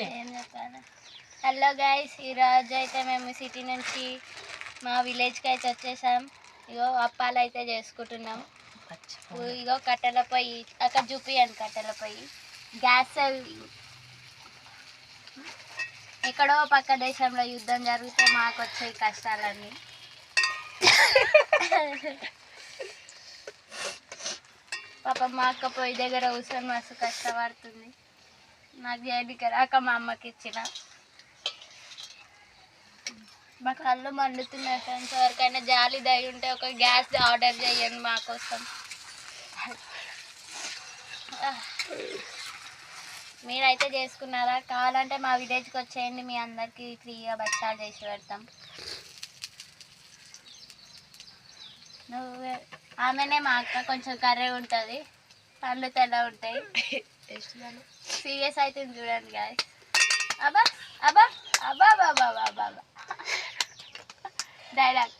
ఏం చెప్పాలి. Hello guys, ఈరోజు అయితే మేము సిటీ నుంచి మా విలేజ్కి అయితే వచ్చేసాం. ఇగో అప్పాలు అయితే చేసుకుంటున్నాం. ఇగో కట్టెల పొయ్యి అక్కడ చూపియండి. కట్టెల పొయ్యి గ్యాస్ ఎక్కడో పక్క దేశంలో యుద్ధం జరిగితే మాకు వచ్చే కష్టాలన్నీ. పాప మా అక్క పొయ్యి దగ్గర కూర్చొని మస్తు కష్టపడుతుంది. నాకు చేయడానికి రాక మా అమ్మకి ఇచ్చిన. మా కళ్ళు మండుతున్నాయి ఫ్రెండ్స్. ఎవరికైనా జాలి దయ ఉంటే ఒక గ్యాస్ ఆర్డర్ చేయండి మా కోసం. మీరైతే చేసుకున్నారా? కావాలంటే మా విలేజ్కి వచ్చేయండి, మీ అందరికీ ఫ్రీగా బచ్చాలు చేసి పెడతాం. నువ్వు ఆమెనే మా అక్క, కొంచెం కర్రీ ఉంటుంది, పండ్లు తెల్ల ఉంటాయి. సీరియస్ అవుతుంది చూడండి గాయ్. అబ్బా అబ్బా అబ్బా బాబా బాబా డైలాగ్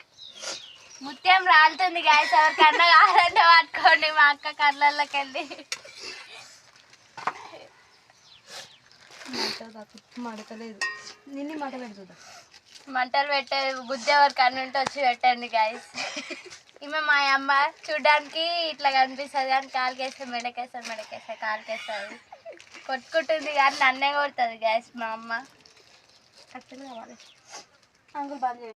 ముత్యం రాలుతుంది గాయస్. ఎవరి కన్న కావాలంటే పట్టుకోండి మా అక్క కళ్ళల్లోకి వెళ్ళి. మడతలేదు నిన్ను మాట పెడుతుందా? మంటలు పెట్టే బుద్ధి ఎవరికి అన్ని ఉంటే వచ్చి పెట్టండి గాయస్. ఈమె మా అమ్మ చూడడానికి ఇట్లా కనిపిస్తుంది కానీ కాలుకేస్తే మెడకేస్తుంది, మెడకేస్తే కాలుకేస్తుంది. కొట్టుకుంటుంది కానీ నన్నే కొడుతుంది గాయస్ మా అమ్మ. కట్టెలు కావాలి అంకుల్ బంద్ చేయండి.